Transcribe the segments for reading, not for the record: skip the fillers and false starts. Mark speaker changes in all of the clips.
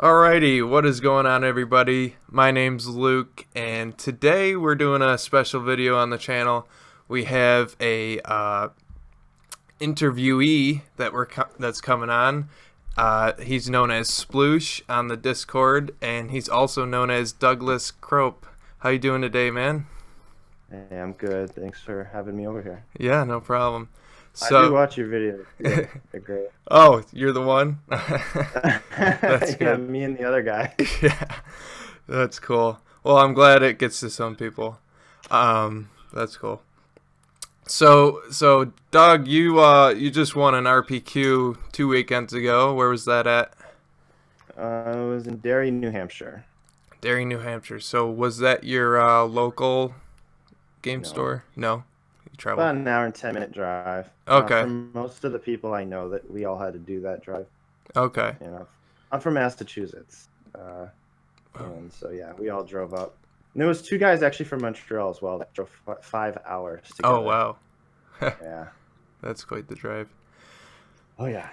Speaker 1: Alrighty, what is going on, everybody? My name's Luke, and today we're doing a special video on the channel. We have a interviewee that's coming on. He's known as Sploosh on the Discord, and he's also known as Douglas Crope. How you doing today, man?
Speaker 2: Hey, I'm good. Thanks for having me over here.
Speaker 1: Yeah, no problem.
Speaker 2: I do
Speaker 1: So,
Speaker 2: watch your videos. Yeah, they're great.
Speaker 1: oh, you're the one? That's
Speaker 2: Yeah,
Speaker 1: good.
Speaker 2: me and the other guy.
Speaker 1: Yeah, that's cool. Well, I'm glad it gets to some people. That's cool. So Doug, you just won an RPQ 2 weekends ago. Where was that at?
Speaker 2: I was in Derry, New Hampshire.
Speaker 1: Derry, New Hampshire. So was that your local game
Speaker 2: No,
Speaker 1: store? No, you traveled.
Speaker 2: about an hour and 10-minute drive. For
Speaker 1: Okay.
Speaker 2: most of the people I know, that we all had to do that drive.
Speaker 1: Okay.
Speaker 2: I'm from Massachusetts, and so yeah, we all drove up. And there was two guys actually from Montreal as well that drove 5 hours
Speaker 1: Oh
Speaker 2: together.
Speaker 1: wow,
Speaker 2: Yeah.
Speaker 1: that's quite the drive.
Speaker 2: Oh yeah.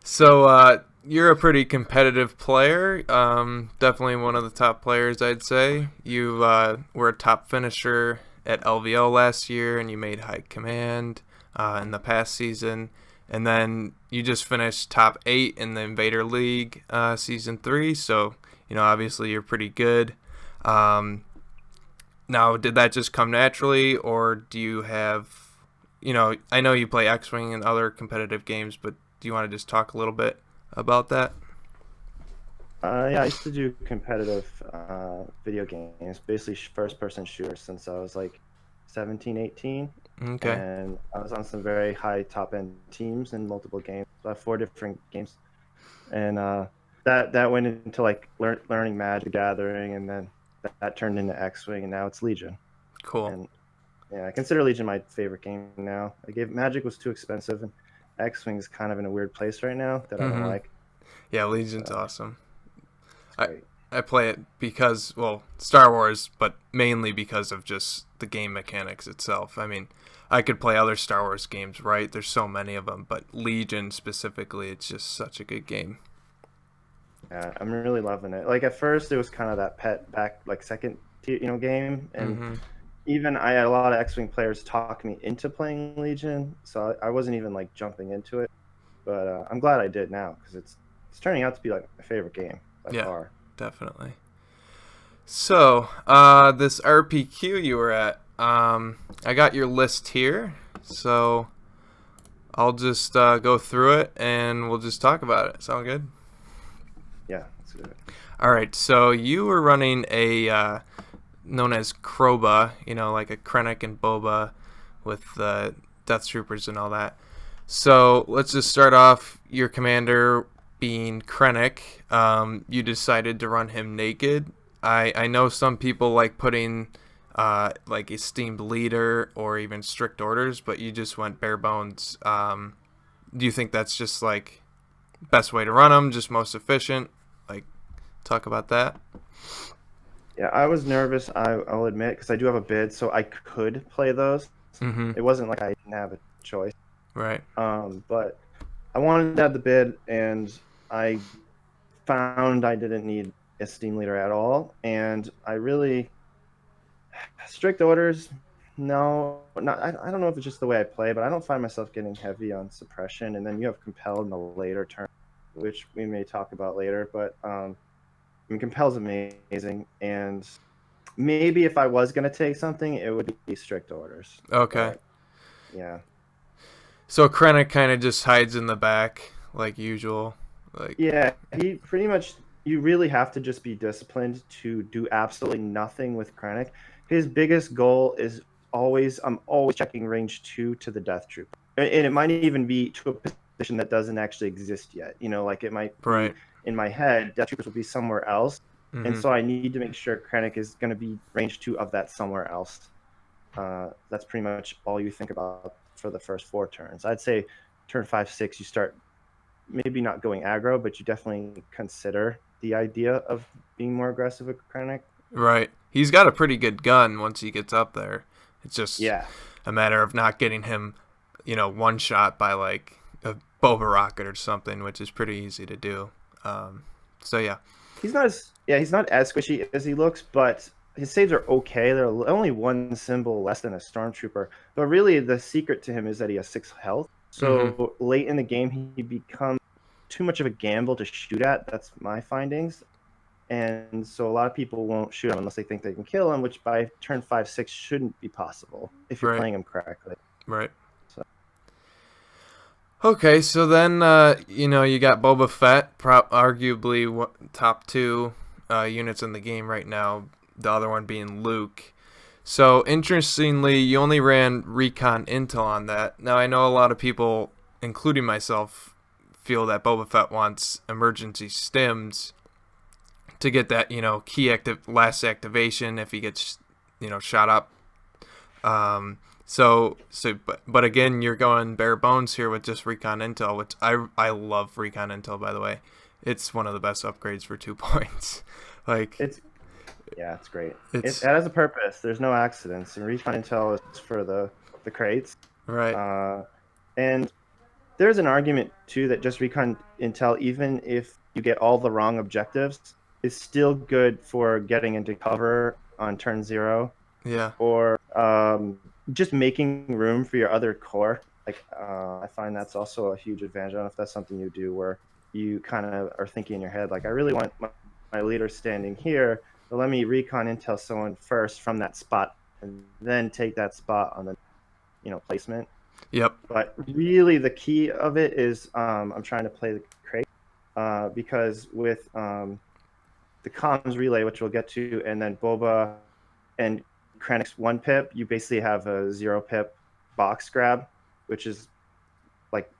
Speaker 1: So you're a pretty competitive player. Definitely one of the top players, I'd say. You were a top finisher at LVO last year, and you made High Command in the past season. And then you just finished top 8 in the Invader League season 3. So, obviously you're pretty good. Now, did that just come naturally, or do you have, I know you play X-Wing and other competitive games, but do you want to just talk a little bit about that?
Speaker 2: Yeah, I used to do competitive video games, basically first-person shooters since I was like 17, 18.
Speaker 1: Okay.
Speaker 2: And I was on some very high top-end teams in multiple games, about 4 different games. And that went into like learning Magic the Gathering, and then that turned into X-Wing, and now it's Legion.
Speaker 1: Cool.
Speaker 2: And yeah, I consider Legion my favorite game now. Magic was too expensive, and X-Wing is kind of in a weird place right now that I don't
Speaker 1: Mm-hmm.
Speaker 2: like.
Speaker 1: Yeah, Legion's
Speaker 2: So
Speaker 1: awesome.
Speaker 2: it's
Speaker 1: I
Speaker 2: great.
Speaker 1: I play it because, well, Star Wars, but mainly because of just the game mechanics itself. I mean, I could play other Star Wars games, right? There's so many of them, but Legion specifically, it's just such a good game.
Speaker 2: Yeah, I'm really loving it. Like at first, it was kind of that pet back, like second tier, game, and
Speaker 1: Mm-hmm.
Speaker 2: even I had a lot of X-wing players talk me into playing Legion, so I wasn't even like jumping into it. But I'm glad I did now because it's turning out to be like my favorite game by
Speaker 1: Yeah,
Speaker 2: far.
Speaker 1: definitely. So, this RPQ you were at, I got your list here, so I'll just go through it and we'll just talk about it. Sound good?
Speaker 2: Yeah, it's good.
Speaker 1: All right, so you were running a known as Kroba, like a Krennic and Boba with Death Troopers and all that. So let's just start off. Your commander being Krennic, you decided to run him naked. I know some people like putting like esteemed leader or even strict orders, but you just went bare bones. Do you think that's just like best way to run them, just most efficient? Like, talk about that.
Speaker 2: Yeah, I was nervous. I'll admit because I do have a bid, so I could play those.
Speaker 1: Mm-hmm.
Speaker 2: It wasn't like I didn't have a choice.
Speaker 1: Right.
Speaker 2: But I wanted to have the bid, and I found I didn't need a Steam leader at all, and I really strict orders. No, not. I don't know if it's just the way I play, but I don't find myself getting heavy on suppression, and then you have compel in the later turn, which we may talk about later. But I mean, compel's amazing, and maybe if I was gonna take something, it would be strict orders.
Speaker 1: Okay.
Speaker 2: But yeah.
Speaker 1: So Krennic kind of just hides in the back like usual. Like,
Speaker 2: Yeah, he pretty much. You really have to just be disciplined to do absolutely nothing with Krennic. His biggest goal is always, I'm always checking range 2 to the Death Troop. And it might even be to a position that doesn't actually exist yet. Like it might be
Speaker 1: right.
Speaker 2: in my head, Death Troopers will be somewhere else. And
Speaker 1: Mm-hmm.
Speaker 2: so I need to make sure Krennic is going to be range 2 of that somewhere else. That's pretty much all you think about for the first 4 turns. I'd say turn 5, 6, you start maybe not going aggro, but you definitely consider the idea of being more aggressive with Krennic.
Speaker 1: Right. He's got a pretty good gun once he gets up there. It's just
Speaker 2: Yeah,
Speaker 1: a matter of not getting him, one shot by like a Boba rocket or something, which is pretty easy to do. So yeah.
Speaker 2: He's not as squishy as he looks, but his saves are okay. They're only one symbol less than a stormtrooper. But really, the secret to him is that he has 6 health.
Speaker 1: Mm-hmm.
Speaker 2: So late in the game, he becomes too much of a gamble to shoot at. That's my findings. And so a lot of people won't shoot him unless they think they can kill him, which by turn 5, 6 shouldn't be possible if you're
Speaker 1: Right.
Speaker 2: playing him correctly.
Speaker 1: Right.
Speaker 2: So.
Speaker 1: Okay, so then you got Boba Fett, arguably top 2 units in the game right now. The other one being Luke. So interestingly, you only ran recon intel on that. Now I know a lot of people, including myself, feel that Boba Fett wants emergency stims to get that last activation if he gets shot up. But again, you're going bare bones here with just recon intel, which I love recon intel, by the way. It's one of the best upgrades for 2 points.
Speaker 2: It's great. It has a purpose. There's no accidents, and recon intel is for the crates.
Speaker 1: Right.
Speaker 2: And there's an argument too that just recon intel, even if you get all the wrong objectives, is still good for getting into cover on turn 0.
Speaker 1: Yeah.
Speaker 2: Or just making room for your other core. I find that's also a huge advantage. I don't know if that's something you do where you kind of are thinking in your head, I really want my leader standing here, but let me recon intel someone first from that spot and then take that spot on the placement.
Speaker 1: Yep.
Speaker 2: But really the key of it is I'm trying to play the crate because with the comms relay, which we'll get to, and then Boba and Krennic's 1 pip, you basically have a 0 pip box grab, which is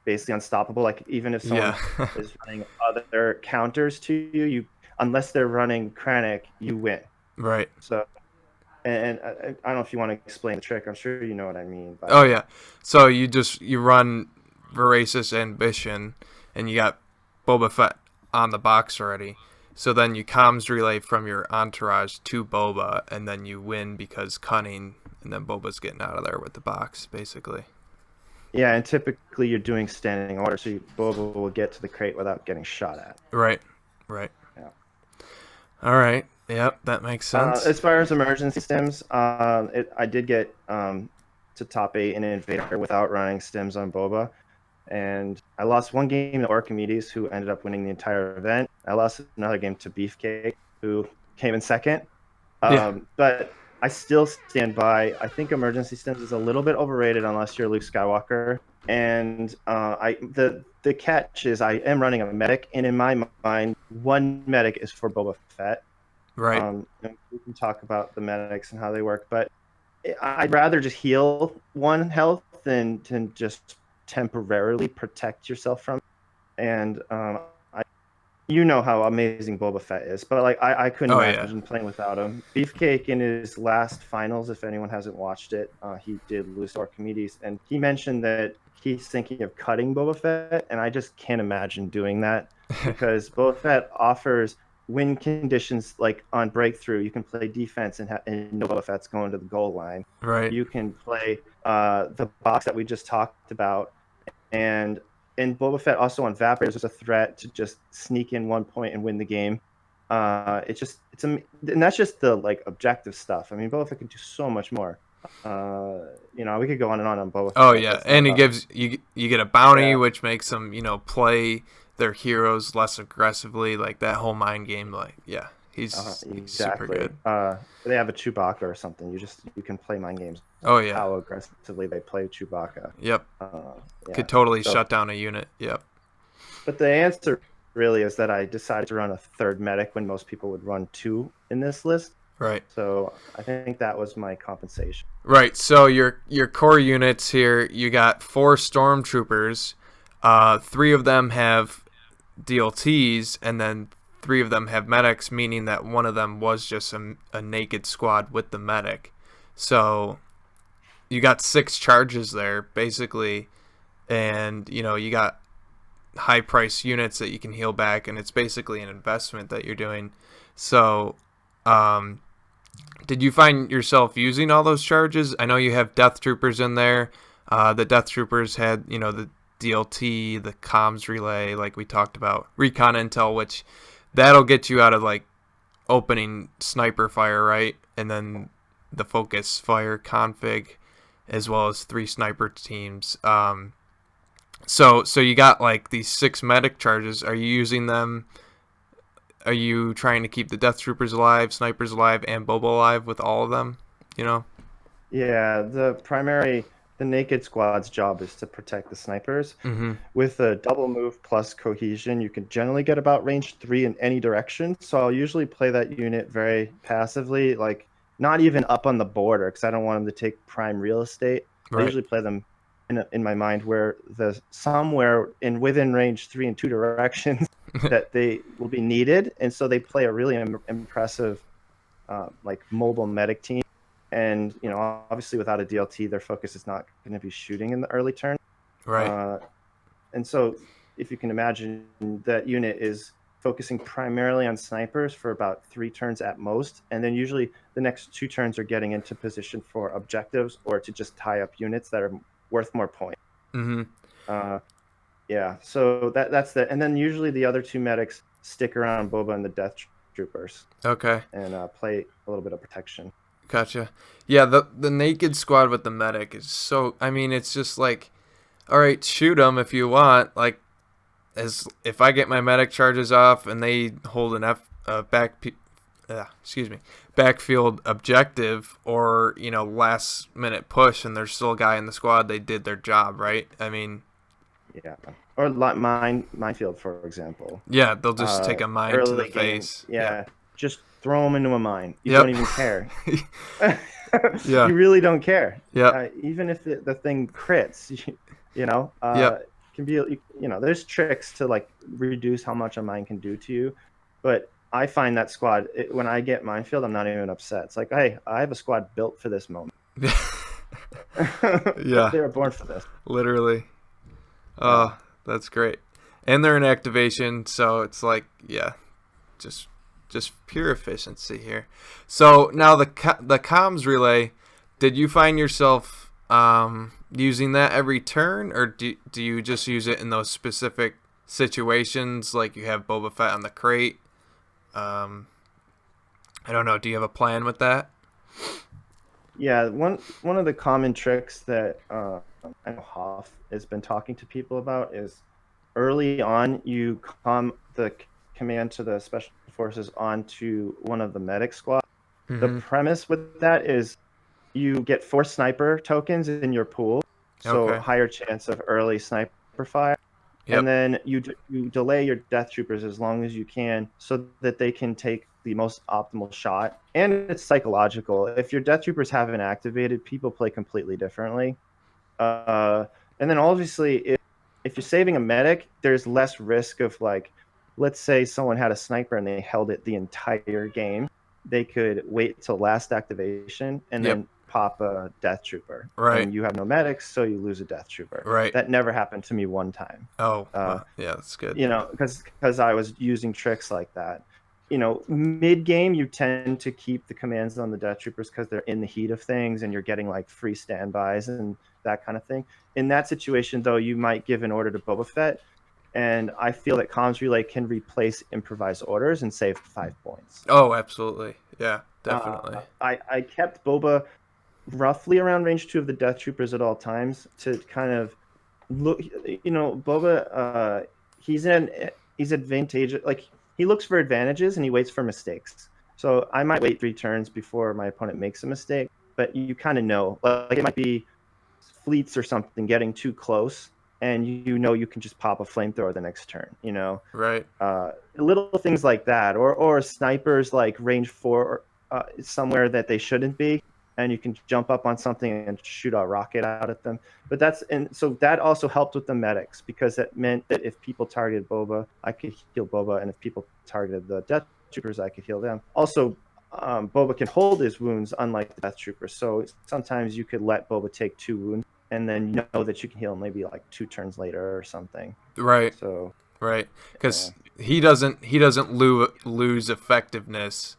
Speaker 2: basically unstoppable. Even if someone is running other counters to you, unless they're running Krennic, you win.
Speaker 1: Right.
Speaker 2: So, and I don't know if you want to explain the trick. I'm sure you know what I mean.
Speaker 1: Oh yeah. So you run Voracious Ambition, and you got Boba Fett on the box already. So then you comms relay from your entourage to Boba, and then you win because cunning, and then Boba's getting out of there with the box, basically.
Speaker 2: Yeah, and typically you're doing standing order, so Boba will get to the crate without getting shot at.
Speaker 1: Right.
Speaker 2: Yeah.
Speaker 1: All right. Yep, that makes sense.
Speaker 2: As far as emergency stims, I did get to top 8 in Invader without running stims on Boba. And I lost one game to Archimedes, who ended up winning the entire event. I lost another game to Beefcake, who came in second. But I still stand by. I think emergency stims is a little bit overrated unless you're Luke Skywalker. And the catch is I am running a medic, and in my mind, one medic is for Boba Fett.
Speaker 1: Right.
Speaker 2: And we can talk about the medics and how they work, but I'd rather just heal 1 health than to just temporarily protect yourself from. And you know how amazing Boba Fett is, but I couldn't imagine playing without him. Beefcake in his last finals, if anyone hasn't watched it, he did lose to Archimedes, and he mentioned that he's thinking of cutting Boba Fett, and I just can't imagine doing that because Boba Fett offers win conditions on breakthrough. You can play defense and no Boba Fett's going to the goal line.
Speaker 1: Right.
Speaker 2: You can play the box that we just talked about, and Boba Fett also on Vapors is a threat to just sneak in 1 point and win the game. And that's just the objective stuff. I mean, Boba Fett can do so much more. We could go on and on Boba Fett.
Speaker 1: Oh yeah, and he gives you get a bounty, which makes them play their heroes less aggressively, that whole mind game. He's super good.
Speaker 2: They have a Chewbacca or something. You can play mind games.
Speaker 1: Oh yeah,
Speaker 2: how aggressively they play Chewbacca.
Speaker 1: Yep. Could totally shut down a unit. Yep.
Speaker 2: But the answer really is that I decided to run a 3rd medic when most people would run 2 in this list.
Speaker 1: Right.
Speaker 2: So I think that was my compensation.
Speaker 1: Right. So your core units here, you got 4 stormtroopers. 3 of them have DLTs, and then 3 of them have medics, meaning that one of them was just a naked squad with the medic. So you got 6 charges there, basically, and you got high price units that you can heal back, and it's basically an investment that you're doing. So did you find yourself using all those charges? I know you have Death Troopers in there. The Death Troopers had, the DLT, the comms relay, like we talked about, recon intel, which that'll get you out of like opening sniper fire, right? And then the focus fire config, as well as 3 sniper teams. So you got like these 6 medic charges. Are you using them? Are you trying to keep the death troopers alive, snipers alive, and Boba alive with all of them? You know?
Speaker 2: Yeah, the naked squad's job is to protect the snipers.
Speaker 1: Mm-hmm.
Speaker 2: With a double move plus cohesion, you can generally get about range 3 in any direction. So I'll usually play that unit very passively, like not even up on the border, because I don't want them to take prime real estate. I
Speaker 1: Right.
Speaker 2: usually play them in my mind where the somewhere in within range 3 and 2 directions that they will be needed, and so they play a really impressive like mobile medic team. And obviously without a DLT, their focus is not going to be shooting in the early turn.
Speaker 1: Right.
Speaker 2: And so if you can imagine, that unit is focusing primarily on snipers for about 3 turns at most, and then usually the next 2 turns are getting into position for objectives or to just tie up units that are worth more points.
Speaker 1: Mm-hmm.
Speaker 2: Yeah, so that's the, and then usually the other 2 medics stick around Boba and the Death Troopers.
Speaker 1: Okay.
Speaker 2: And play a little bit of protection.
Speaker 1: Gotcha. Yeah, the naked squad with the medic is so. I mean, it's just like, all right, shoot them if you want. Like, as if I get my medic charges off and they hold an backfield objective, or last minute push, and there's still a guy in the squad, they did their job, right? I mean,
Speaker 2: yeah, or like minefield, for example.
Speaker 1: Yeah, they'll just take a mine to the face.
Speaker 2: Yeah, just throw them into a mine. You
Speaker 1: Yep.
Speaker 2: don't even care.
Speaker 1: Yeah.
Speaker 2: You really don't care.
Speaker 1: Yeah.
Speaker 2: Even if the thing crits,
Speaker 1: Yep.
Speaker 2: can be, there's tricks to like reduce how much a mine can do to you. But I find that squad, when I get minefield, I'm not even upset. It's like, hey, I have a squad built for this moment.
Speaker 1: Yeah.
Speaker 2: They were born for this.
Speaker 1: Literally. Oh, that's great. And they're in activation, so it's like, yeah, just pure efficiency here. So now the comms relay, did you find yourself using that every turn, or do you just use it in those specific situations, like you have Boba Fett on the crate? I don't know. Do you have a plan with that?
Speaker 2: Yeah, one of the common tricks that I know Hoff has been talking to people about is early on you the command to the special forces onto one of the medic squad.
Speaker 1: Mm-hmm.
Speaker 2: The premise with that is you get 4 sniper tokens in your pool, so
Speaker 1: Okay.
Speaker 2: higher chance of early sniper fire.
Speaker 1: Yep.
Speaker 2: And then you delay your death troopers as long as you can so that they can take the most optimal shot. And it's psychological. If your death troopers haven't activated, people play completely differently. And then obviously, if you're saving a medic, there's less risk of, like, let's say someone had a sniper and they held it the entire game. They could wait till last activation and then pop a death trooper.
Speaker 1: Right.
Speaker 2: And you have no medics, so you lose a death trooper.
Speaker 1: Right.
Speaker 2: That never happened to me one time.
Speaker 1: Oh, yeah, that's good.
Speaker 2: Because I was using tricks like that. Mid game, you tend to keep the commands on the death troopers because they're in the heat of things and you're getting like free standbys and that kind of thing. In that situation, though, you might give an order to Boba Fett, and I feel that comms relay can replace improvised orders and save 5 points.
Speaker 1: Oh, absolutely. Yeah, definitely.
Speaker 2: I kept Boba roughly around range 2 of the death troopers at all times to kind of look. Boba, he's advantageous. Like, he looks for advantages and he waits for mistakes. So I might wait 3 turns before my opponent makes a mistake, but you kind of know, like, it might be fleets or something getting too close, and you can just pop a flamethrower the next turn.
Speaker 1: Right.
Speaker 2: Little things like that, or snipers like range 4 somewhere that they shouldn't be, and you can jump up on something and shoot a rocket out at them. But so that also helped with the medics, because that meant that if people targeted Boba, I could heal Boba, and if people targeted the death troopers, I could heal them. Also, Boba can hold his wounds, unlike the death troopers. So sometimes you could let Boba take 2 wounds, and then you know that you can heal him maybe like 2 turns later or something.
Speaker 1: Right.
Speaker 2: So
Speaker 1: right, because he doesn't lose effectiveness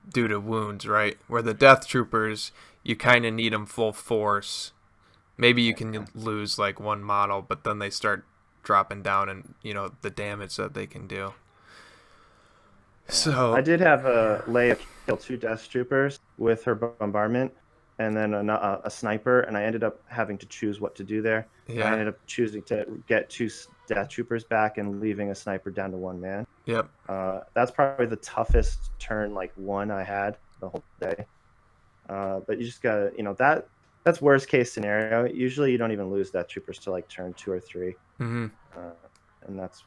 Speaker 1: due to wounds, right? Where the death troopers, you kind of need them full force. Maybe you can lose like 1 model, but then they start dropping down, and the damage that they can do.
Speaker 2: Yeah, I
Speaker 1: So
Speaker 2: did have a Leia kill 2 Death Troopers with her bombardment, and then a sniper, and I ended up having to choose what to do there. I
Speaker 1: yeah,
Speaker 2: ended up choosing to get 2 Death Troopers back and leaving a sniper down to 1 man.
Speaker 1: yep.
Speaker 2: That's probably the toughest turn like one I had the whole day. But you just gotta, that's worst case scenario. Usually you don't even lose Death Troopers to like turn 2 or 3,
Speaker 1: Hmm.
Speaker 2: uh, and that's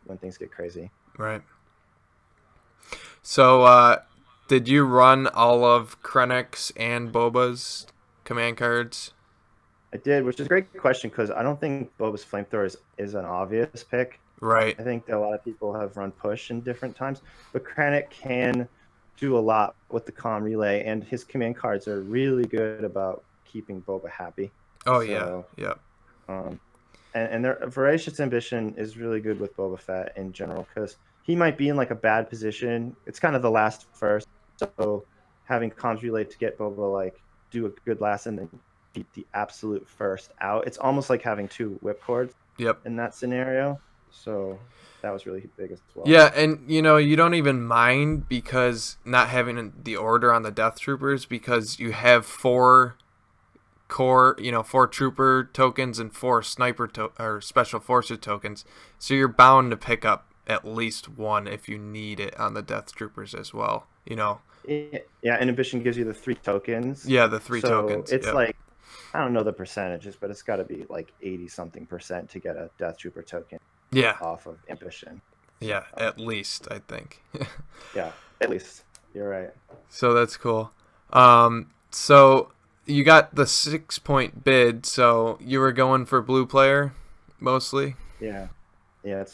Speaker 2: when things get crazy.
Speaker 1: Right. So, did you run all of Krennic's and Boba's command cards?
Speaker 2: I did, which is a great question because I don't think Boba's flamethrower is an obvious pick.
Speaker 1: Right.
Speaker 2: I think that a lot of people have run push in different times, but Krennic can do a lot with the comm relay, and his command cards are really good about keeping Boba happy.
Speaker 1: Oh yeah.
Speaker 2: So,
Speaker 1: Yep.
Speaker 2: um, and their Voracious Ambition is really good with Boba Fett in general because he might be in like a bad position. It's kind of the last first, so having comms relay to get Boba like do a good last and then beat the absolute first out. It's almost like having 2 whipcords
Speaker 1: Yep.
Speaker 2: in that scenario. So that was really big as well.
Speaker 1: Yeah, and you don't even mind because not having the order on the Death Troopers because you have 4 core, 4 trooper tokens and 4 sniper or special forces tokens. So you're bound to pick up at least one if you need it on the Death Troopers as well.
Speaker 2: Yeah, Inhibition gives you the 3 tokens.
Speaker 1: Yeah, the 3 tokens.
Speaker 2: So it's
Speaker 1: Yep.
Speaker 2: like, I don't know the percentages, but it's got to be like 80 something percent to get a Death Trooper token
Speaker 1: Yeah.
Speaker 2: off of Ambition.
Speaker 1: Yeah, at least I think.
Speaker 2: Yeah, at least you're right.
Speaker 1: So that's cool. So you got the 6-point bid. So you were going for blue player mostly.
Speaker 2: Yeah, yeah.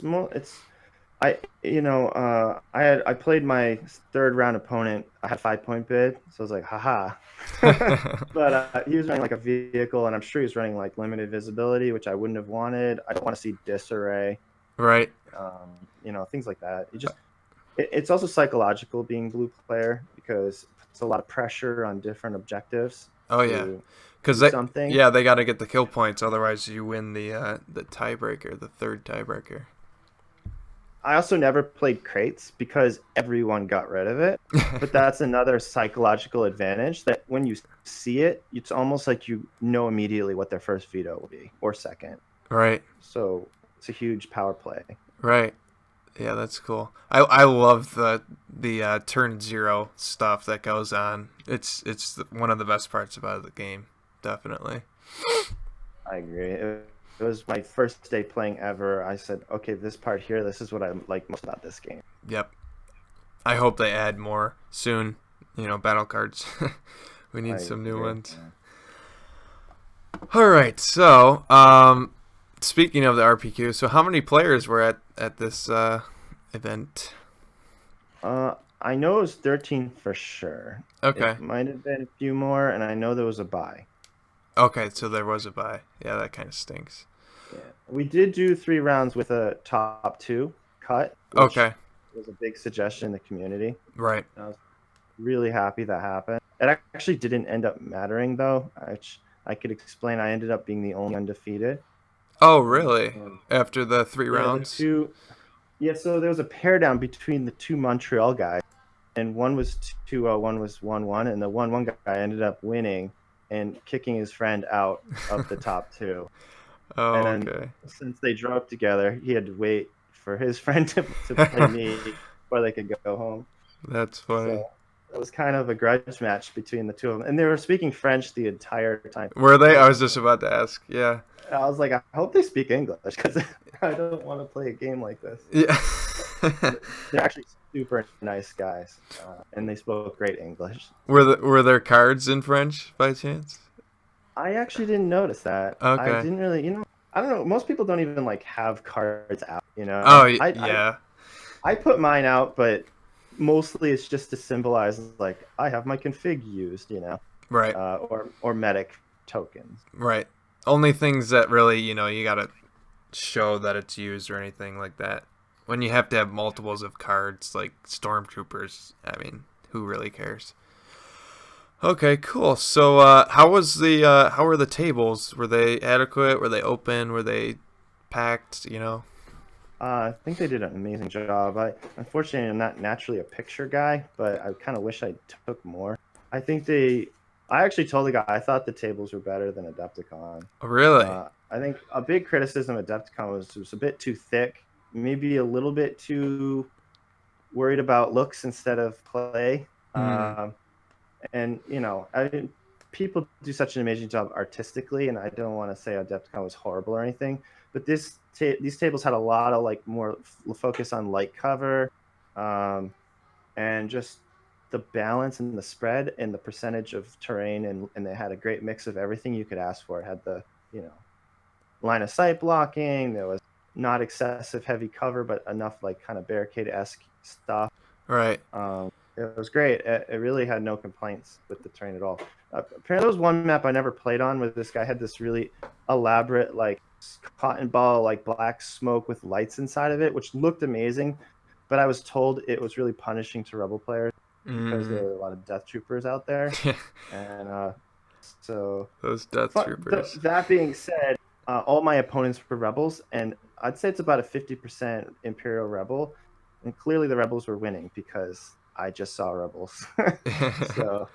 Speaker 2: I played my third round opponent. I had 5-point bid, so I was like, haha. But he was running like a vehicle, and I'm sure he was running like limited visibility, which I wouldn't have wanted. I don't want to see disarray,
Speaker 1: Right.
Speaker 2: things like that. It's also psychological being blue player because it puts a lot of pressure on different objectives
Speaker 1: Oh yeah.
Speaker 2: to
Speaker 1: Because
Speaker 2: do something.
Speaker 1: they got to get the kill points, otherwise you win the tiebreaker, the third tiebreaker.
Speaker 2: I also never played crates because everyone got rid of it. But that's another psychological advantage that when you see it, it's almost like you know immediately what their first veto will be or second.
Speaker 1: Right.
Speaker 2: So it's a huge power play.
Speaker 1: Right. Yeah, that's cool. I love the turn 0 stuff that goes on. It's one of the best parts about the game, definitely.
Speaker 2: I agree. It was my first day playing ever. I said, okay, this part here, this is what I like most about this game.
Speaker 1: Yep. I hope they add more soon. Battle cards. We need some new ones.
Speaker 2: Yeah.
Speaker 1: All right. So, speaking of the RPQ, so how many players were at this event?
Speaker 2: I know it was 13 for sure.
Speaker 1: Okay.
Speaker 2: It might have been a few more, and I know there was a bye.
Speaker 1: Okay, so there was a bye. Yeah, that kind of stinks.
Speaker 2: Yeah, we did do 3 rounds with a top 2 cut. Which
Speaker 1: Okay.
Speaker 2: was a big suggestion in the community.
Speaker 1: Right.
Speaker 2: I was really happy that happened. It actually didn't end up mattering though. I could explain. I ended up being the only undefeated.
Speaker 1: Oh, really?
Speaker 2: And
Speaker 1: After the 3
Speaker 2: yeah,
Speaker 1: rounds?
Speaker 2: so there was a pair down between the 2 Montreal guys, and one was 2-0, one was 1-1, and the 1-1 guy ended up winning and kicking his friend out of the top 2.
Speaker 1: Oh,
Speaker 2: And then
Speaker 1: okay.
Speaker 2: since they drove together, he had to wait for his friend to play me before they could go home.
Speaker 1: That's funny.
Speaker 2: So it was kind of a grudge match between the 2 of them, and they were speaking French the entire time.
Speaker 1: Were they? I was just about to ask. Yeah.
Speaker 2: I was like, I hope they speak English because I don't want to play a game like this.
Speaker 1: Yeah.
Speaker 2: They're actually super nice guys, and they spoke great English.
Speaker 1: Were there cards in French by chance?
Speaker 2: I actually didn't notice that.
Speaker 1: Okay.
Speaker 2: I didn't really, I don't know. Most people don't even like have cards out,
Speaker 1: Oh, yeah.
Speaker 2: I put mine out, but mostly it's just to symbolize like I have my config used,
Speaker 1: Right.
Speaker 2: or medic tokens.
Speaker 1: Right. Only things that really, you gotta show that it's used or anything like that. When you have to have multiples of cards, like stormtroopers, I mean, who really cares? Okay, cool. So, how were the tables? Were they adequate? Were they open? Were they packed?
Speaker 2: I think they did an amazing job. Unfortunately, I'm not naturally a picture guy, but I kind of wish I took more. I think I actually told the guy I thought the tables were better than Adepticon.
Speaker 1: Really?
Speaker 2: I think a big criticism of Adepticon was it was a bit too thick, maybe a little bit too worried about looks instead of play.
Speaker 1: Hmm.
Speaker 2: And people do such an amazing job artistically, and I don't want to say Adepticon was horrible or anything, but these tables had a lot of like more focus on light cover, um, and just the balance and the spread and the percentage of terrain, and they had a great mix of everything you could ask for. It had the line of sight blocking. There was not excessive heavy cover, but enough like kind of barricade-esque stuff.
Speaker 1: Right.
Speaker 2: It was great. It really had no complaints with the terrain at all. Apparently, there was one map I never played on where this guy had this really elaborate, like cotton ball, like black smoke with lights inside of it, which looked amazing. But I was told it was really punishing to rebel players because there
Speaker 1: Mm.
Speaker 2: were a lot of death troopers out there, and so.
Speaker 1: Those Death Troopers.
Speaker 2: That being said, all my opponents were rebels, and I'd say it's about a 50% Imperial rebel, and clearly the rebels were winning because I just saw rebels. So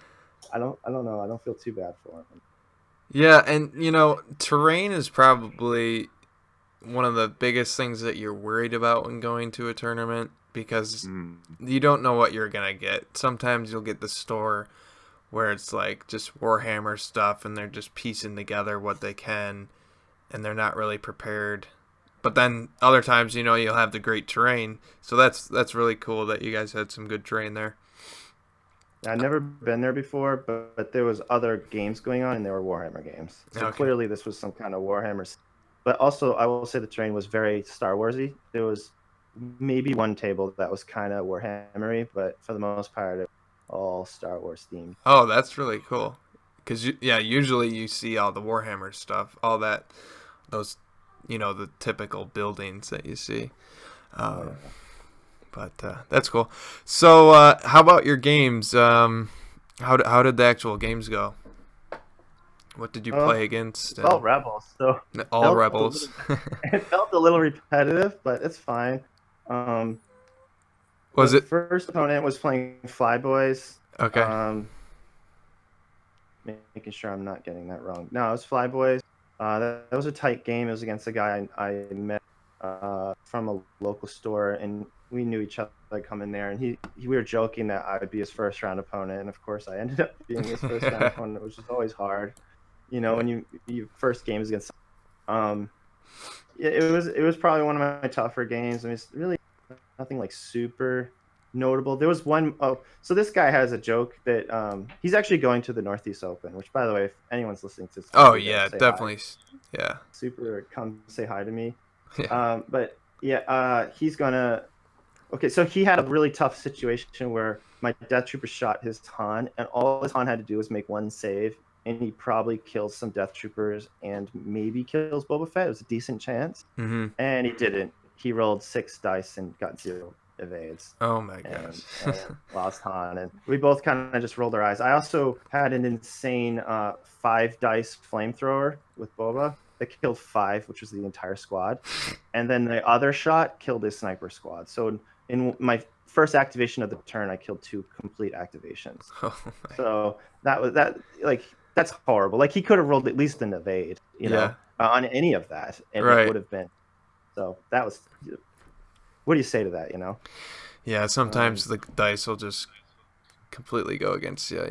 Speaker 2: I don't know. I don't feel too bad for them.
Speaker 1: Yeah, and terrain is probably one of the biggest things that you're worried about when going to a tournament because
Speaker 3: Mm.
Speaker 1: you don't know what you're gonna get. Sometimes you'll get the store where it's like just Warhammer stuff and they're just piecing together what they can and they're not really prepared. But then other times, you'll have the great terrain. So that's really cool that you guys had some good terrain there.
Speaker 2: I've never been there before, but there was other games going on, and there were Warhammer games. So
Speaker 1: Okay.
Speaker 2: clearly, this was some kind of Warhammer. But also, I will say the terrain was very Star Warsy. There was maybe one table that was kind of Warhammery, but for the most part, it was all Star Wars themed.
Speaker 1: Oh, that's really cool. Because yeah, usually you see all the Warhammer stuff, all that, those, the typical buildings that you see. Um,
Speaker 2: Yeah.
Speaker 1: but that's cool. So, how about your games? How did the actual games go? What did you play against?
Speaker 2: Felt rebels, so
Speaker 1: All
Speaker 2: felt a
Speaker 1: rebels.
Speaker 2: little, it felt a little repetitive, but it's fine. Um, the
Speaker 1: Was it
Speaker 2: first opponent was playing Flyboys.
Speaker 1: okay?
Speaker 2: Um, Making sure I'm not getting that wrong. No, it was Flyboys. That was a tight game. It was against a guy I met from a local store, and we knew each other coming there. And we were joking that I would be his first round opponent, and of course I ended up being his first round opponent, which is always hard.
Speaker 1: Yeah.
Speaker 2: When you first games against. Um, it was probably one of my tougher games. I mean, it's really nothing like super notable. There was one oh so this guy has a joke that he's actually going to the Northeast Open, which by the way, if anyone's listening to this,
Speaker 1: Oh
Speaker 2: you gotta
Speaker 1: yeah,
Speaker 2: say hi.
Speaker 1: definitely. Yeah.
Speaker 2: Super come say hi to me.
Speaker 1: Yeah.
Speaker 2: But yeah, he's gonna okay, so he had a really tough situation where my Death Trooper shot his Han, and all his Han had to do was make one save, and he probably kills some Death Troopers and maybe kills Boba Fett. It was a decent chance,
Speaker 1: Mhm.
Speaker 2: and he didn't. He rolled 6 dice and got 0 evades
Speaker 1: Oh my
Speaker 2: and,
Speaker 1: gosh.
Speaker 2: and lost Han. And we both kind of just rolled our eyes. I also had an insane 5 dice flamethrower with Boba that killed 5, which was the entire squad. And then the other shot killed his sniper squad. So in my first activation of the turn, I killed 2 complete activations.
Speaker 1: Oh my.
Speaker 2: So that's horrible. Like he could have rolled at least an evade,
Speaker 1: Yeah.
Speaker 2: on any of that, and it
Speaker 1: Right.
Speaker 2: would have been. So that was. What do you say to that?
Speaker 1: Yeah. Sometimes the dice will just completely go against you.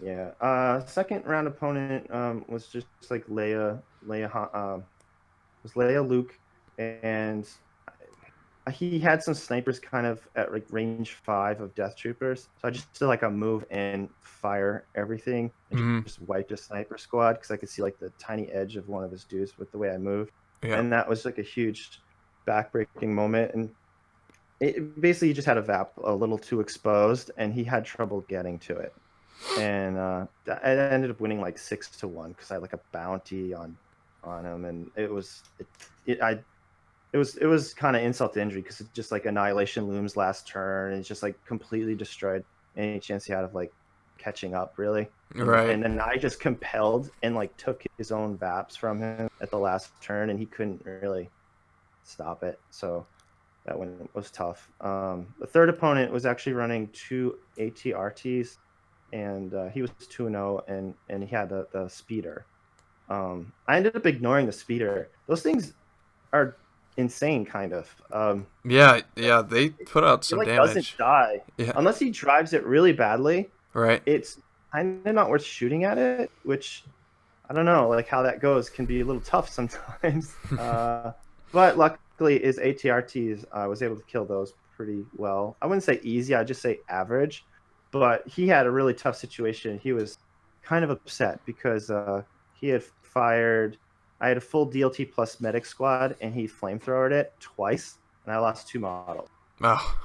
Speaker 2: Yeah. Second round opponent was just like was Leia Luke, and he had some snipers kind of at like range 5 of Death Troopers. So I just did like a move and fire everything and
Speaker 1: Mhm.
Speaker 2: just wiped a sniper squad because I could see like the tiny edge of one of his dudes with the way I moved.
Speaker 1: Yeah.
Speaker 2: And that was like a huge backbreaking moment. And it basically, he just had a VAP a little too exposed, and he had trouble getting to it. And I ended up winning like 6-1 because I had like a bounty on him, and it was kind of insult to injury because it's just like Annihilation Looms last turn, and it's just like completely destroyed any chance he had of like catching up, really.
Speaker 1: Right.
Speaker 2: And then I just compelled and like took his own VAPs from him at the last turn, and he couldn't really stop it. So that one was tough. The third opponent was actually running 2 ATRTs, and he was 2-0, and he had the speeder. I ended up ignoring the speeder. Those things are insane, kind of.
Speaker 1: Yeah, they put out
Speaker 2: It
Speaker 1: some
Speaker 2: like doesn't
Speaker 1: damage.
Speaker 2: die
Speaker 1: Yeah,
Speaker 2: unless he drives it really badly.
Speaker 1: right.
Speaker 2: It's kind of not worth shooting at it, which I don't know, like how that goes can be a little tough sometimes. But luckily, his ATRTs, I was able to kill those pretty well. I wouldn't say easy, I'd just say average. But he had a really tough situation. He was kind of upset because he had fired. I had a full DLT plus medic squad, and he flamethrowered it twice, and I lost 2 models.
Speaker 1: Oh,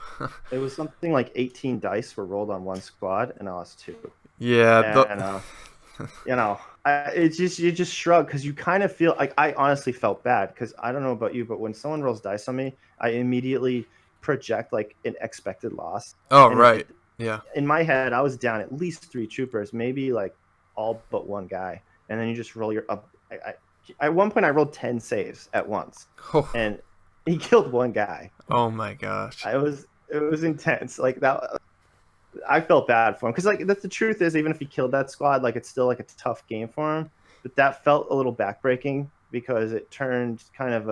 Speaker 2: It was something like 18 dice were rolled on one squad, and I lost 2.
Speaker 1: yeah.
Speaker 2: And it's just you just shrug because you kind of feel like I honestly felt bad because I don't know about you, but when someone rolls dice on me, I immediately project like an expected loss,
Speaker 1: Oh,
Speaker 2: and
Speaker 1: right. Yeah.
Speaker 2: in my head I was down at least 3 troopers, maybe like all but one guy, and then you just roll your up. At one point I rolled 10 saves at once,
Speaker 1: Oh,
Speaker 2: and he killed one guy.
Speaker 1: oh my gosh.
Speaker 2: It was intense like that. I felt bad for him because like that's the truth is even if he killed that squad, like it's still like a tough game for him. But that felt a little backbreaking because it turned kind of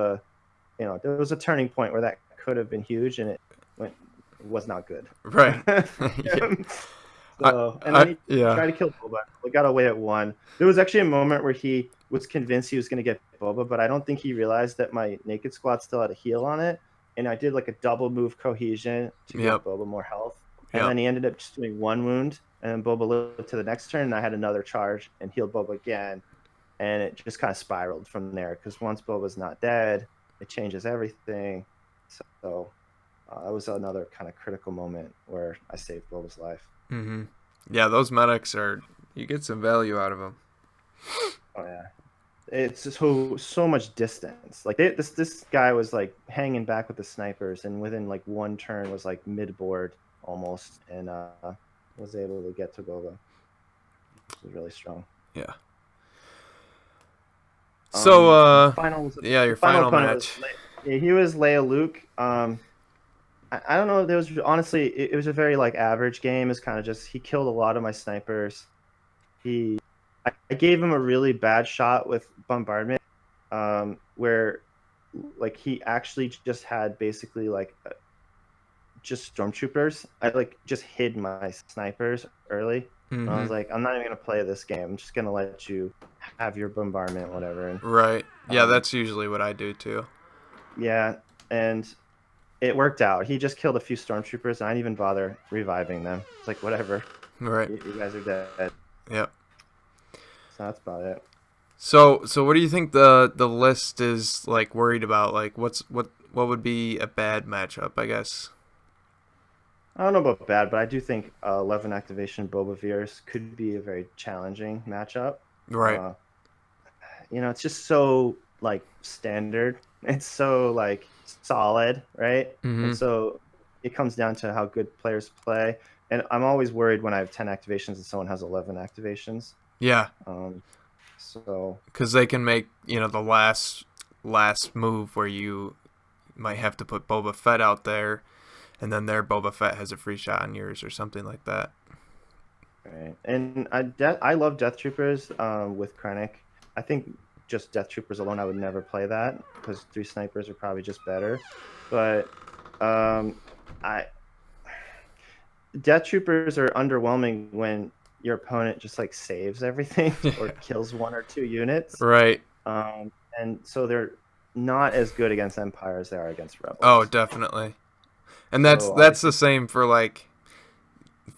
Speaker 2: there was a turning point where that could have been huge and it was not good
Speaker 1: Right.
Speaker 2: for
Speaker 1: Yeah.
Speaker 2: him. So and then he
Speaker 1: Yeah.
Speaker 2: tried to kill Boba. We got away at 1. There was actually a moment where he was convinced he was going to get Boba, but I don't think he realized that my naked squad still had a heal on it, and I did like a double move cohesion to give
Speaker 1: Yep.
Speaker 2: Boba more health. And
Speaker 1: Yep.
Speaker 2: then he ended up just doing 1 wound, and then Boba lived to the next turn, and I had another charge and healed Boba again, and it just kind of spiraled from there because once Boba's not dead, it changes everything. So that was another kind of critical moment where I saved Boba's life.
Speaker 1: Mhm. Yeah, those medics are. You get some value out of them.
Speaker 2: Oh yeah, it's just so much distance. Like this guy was like hanging back with the snipers, and within like 1 turn was like mid board almost, and was able to get to Boba. It was really strong.
Speaker 1: Yeah. So,
Speaker 2: The
Speaker 1: your
Speaker 2: final
Speaker 1: final
Speaker 2: opponent was
Speaker 1: match.
Speaker 2: he was Leia Luke. I don't know. There was honestly it was a very like average game. It's kind of just he killed a lot of my snipers. I gave him a really bad shot with bombardment, where like he actually just had basically like just stormtroopers. I like just hid my snipers early. And I was
Speaker 1: Mhm.
Speaker 2: like, I'm not even gonna play this game. I'm just gonna let you have your bombardment, whatever. And
Speaker 1: Right. Yeah,
Speaker 2: um,
Speaker 1: that's usually what I do too.
Speaker 2: yeah, and it worked out. He just killed a few stormtroopers, and I didn't even bother reviving them. It's like whatever,
Speaker 1: Right.
Speaker 2: you guys are dead.
Speaker 1: Yep.
Speaker 2: So that's about it.
Speaker 1: So what do you think the list is like worried about? Like what would be a bad matchup, I guess?
Speaker 2: I don't know about bad, but I do think 11 activation Boba Veers could be a very challenging matchup.
Speaker 1: Right.
Speaker 2: Uh, it's just so like standard. It's so like solid, right? And
Speaker 1: Mhm.
Speaker 2: so it comes down to how good players play. And I'm always worried when I have 10 activations and someone has 11 activations.
Speaker 1: Yeah,
Speaker 2: Um, so
Speaker 1: cuz they can make, the last move where you might have to put Boba Fett out there and then their Boba Fett has a free shot on yours or something like that.
Speaker 2: right, and I love Death Troopers with Krennic. I think just Death Troopers alone, I would never play that because 3 snipers are probably just better. But I Death Troopers are underwhelming when your opponent just like saves everything or
Speaker 1: Yeah.
Speaker 2: kills 1 or 2 units.
Speaker 1: Right.
Speaker 2: And so they're not as good against Empire as they are against
Speaker 1: Oh,
Speaker 2: Rebels.
Speaker 1: definitely. And that's
Speaker 2: So
Speaker 1: that's the same for like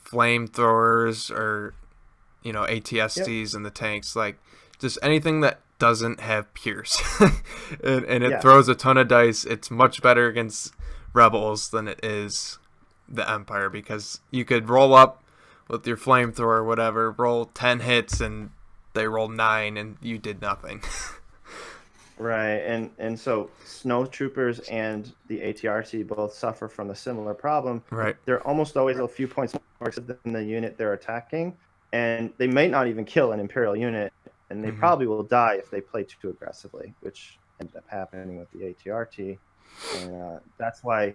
Speaker 1: flamethrowers or
Speaker 2: yep,
Speaker 1: ATSTs in the tanks, like just anything that doesn't have Pierce, and it
Speaker 2: yeah,
Speaker 1: throws a ton of dice. It's much better against rebels than it is the Empire because you could roll up with your flamethrower or whatever, roll 10 hits, and they roll 9, and you did nothing.
Speaker 2: right. And so Snow Troopers and the ATRT both suffer from a similar problem.
Speaker 1: Right.
Speaker 2: They're almost always a few points more expensive than the unit they're attacking, and they may not even kill an Imperial unit, and they
Speaker 1: Hmm.
Speaker 2: probably will die if they play too aggressively, which ended up happening with the ATRT. and that's why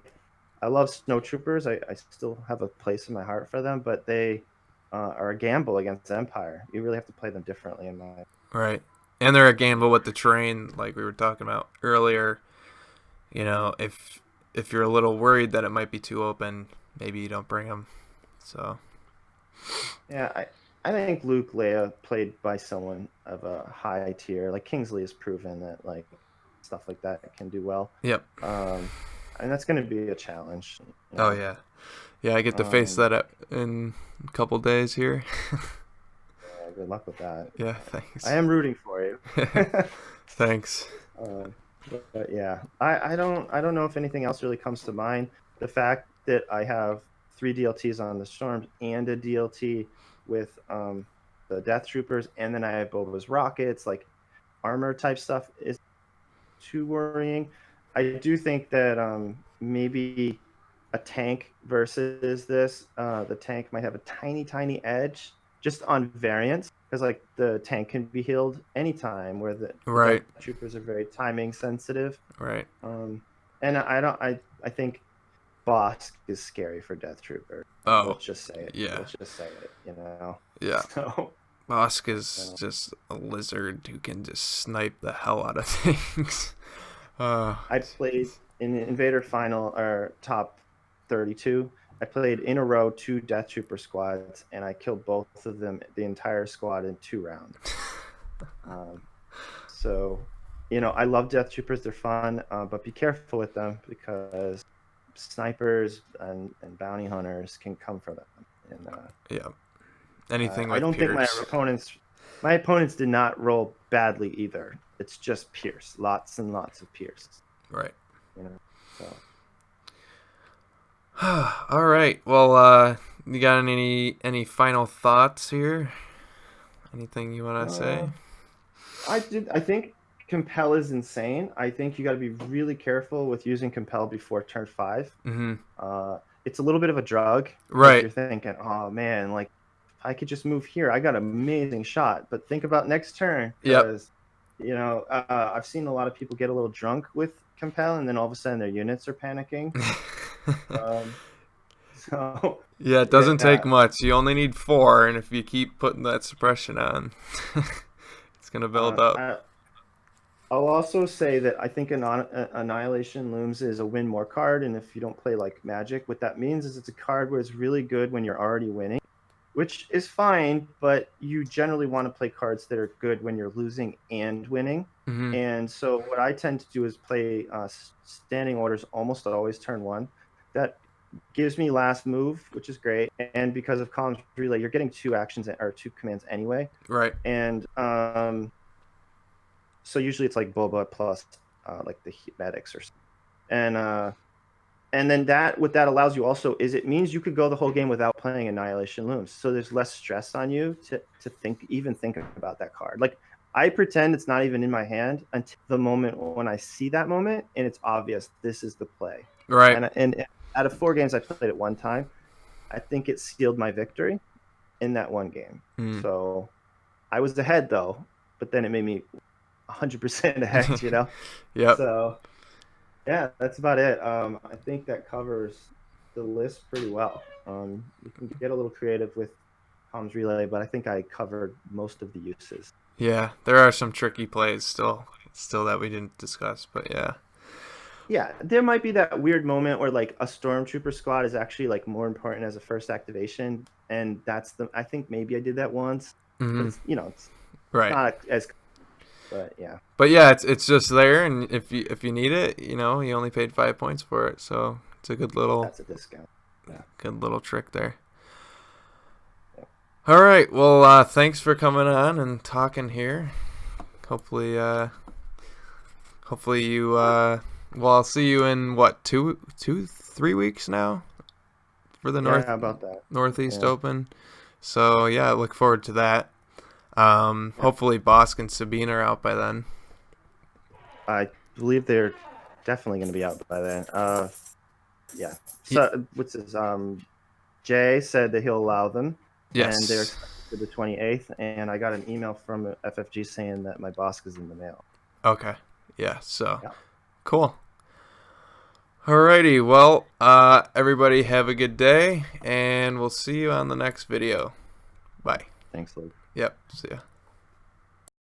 Speaker 2: I love Snow Troopers. I still have a place in my heart for them, but they are a gamble against Empire. You really have to play them differently in my.
Speaker 1: Right. And they're a gamble with the terrain, like we were talking about earlier. You know, if you're a little worried that it might be too open, maybe you don't bring them. So.
Speaker 2: Yeah, I think Luke Leia played by someone of a high tier. Like Kingsley has proven that like stuff like that can do well.
Speaker 1: Yep.
Speaker 2: Um, and that's going to be a challenge. You
Speaker 1: Oh
Speaker 2: know?
Speaker 1: yeah. Yeah, I get to face
Speaker 2: Um,
Speaker 1: that up in a couple days here.
Speaker 2: yeah, good luck with that.
Speaker 1: Yeah,
Speaker 2: I
Speaker 1: thanks.
Speaker 2: am rooting for you.
Speaker 1: Thanks.
Speaker 2: um, but yeah, I don't know if anything else really comes to mind. The fact that I have 3 DLTs on the storms and a DLT with the Death Troopers, and then I have Boba's rockets, like armor type stuff, is too worrying. I do think that maybe a tank versus this, the tank might have a tiny, tiny edge just on variance because like the tank can be healed anytime, where the Death
Speaker 1: Right.
Speaker 2: Troopers are very timing sensitive.
Speaker 1: Right.
Speaker 2: Um, and I don't I think Bosk is scary for Death Trooper.
Speaker 1: Oh,
Speaker 2: Let's just say it.
Speaker 1: yeah.
Speaker 2: Let's just say it. You know.
Speaker 1: Yeah.
Speaker 2: So.
Speaker 1: Bosk is
Speaker 2: So
Speaker 1: just a lizard who can just snipe the hell out of things. uh,
Speaker 2: I played in Invader Final or top 32. I played in a row 2 Death Trooper squads, and I killed both of them, the entire squad, in 2 rounds. Um, so, I love Death Troopers. They're fun, but be careful with them because snipers and bounty hunters can come for them. And
Speaker 1: yeah. Anything
Speaker 2: I
Speaker 1: with
Speaker 2: don't think
Speaker 1: Pierce.
Speaker 2: my opponents did not roll badly either. It's just Pierce, lots and lots of Pierce.
Speaker 1: Right.
Speaker 2: You know, so.
Speaker 1: All right. Well, you got any final thoughts here? Anything you want to say?
Speaker 2: Uh, I think compel is insane. I think you got to be really careful with using compel before turn 5.
Speaker 1: Mm-hmm.
Speaker 2: It's a little bit of a drug because
Speaker 1: Right.
Speaker 2: you're thinking, oh man, like if I could just move here, I got an amazing shot. But think about next turn
Speaker 1: Yep.
Speaker 2: because I've seen a lot of people get a little drunk with compel, and then all of a sudden their units are panicking. Um, so
Speaker 1: Yeah, it doesn't take
Speaker 2: yeah,
Speaker 1: much. You only need 4, and if you keep putting that suppression on, it's gonna build up.
Speaker 2: I'll also say that I think Annihilation Looms is a win more card, and if you don't play like Magic, what that means is it's a card where it's really good when you're already winning, which is fine, but you generally want to play cards that are good when you're losing and winning.
Speaker 1: Mm-hmm.
Speaker 2: And so what I tend to do is play standing orders almost always turn 1. That gives me last move, which is great. And because of comms relay, you're getting 2 actions or 2 commands anyway.
Speaker 1: Right.
Speaker 2: And so usually it's like Boba plus like the medics or something. And then what that allows you also is it means you could go the whole game without playing Annihilation Looms. So there's less stress on you to think about that card. Like I pretend it's not even in my hand until the moment when I see that moment and it's obvious this is the play.
Speaker 1: Right.
Speaker 2: And out of 4 games I played it one time, I think it sealed my victory in that one game.
Speaker 1: Mm.
Speaker 2: So I was ahead though, but then it made me 100% ahead,
Speaker 1: Yep.
Speaker 2: So yeah, that's about it. I think that covers the list pretty well. You can get a little creative with comms relay, but I think I covered most of the uses.
Speaker 1: Yeah, there are some tricky plays still that we didn't discuss, but yeah.
Speaker 2: Yeah, there might be that weird moment where like a stormtrooper squad is actually like more important as a first activation, and I think maybe I did that once, but
Speaker 1: Mm-hmm.
Speaker 2: it's
Speaker 1: Right.
Speaker 2: not as, but yeah.
Speaker 1: But yeah, it's just there, and if you need it, you only paid 5 points for it, so it's a
Speaker 2: That's a discount. Yeah.
Speaker 1: good little trick there.
Speaker 2: Yeah.
Speaker 1: All right, well, thanks for coming on and talking here. Hopefully, you. Well, I'll see you in what 3 weeks now for the
Speaker 2: Yeah, about that.
Speaker 1: Northeast
Speaker 2: Yeah.
Speaker 1: Open. So yeah, I look forward to that.
Speaker 2: Yeah.
Speaker 1: Hopefully, Bosk and Sabine are out by then.
Speaker 2: I believe they're definitely going to be out by then. Yeah. So what's his Jay said that he'll allow them, and they're
Speaker 1: Yes.
Speaker 2: expected for the 28th. And I got an email from FFG saying that my boss is in the mail.
Speaker 1: Okay. Yeah. So
Speaker 2: Yeah.
Speaker 1: cool. Alrighty, well, everybody have a good day, and we'll see you on the next video. Bye.
Speaker 2: Thanks, Luke.
Speaker 1: Yep, see ya.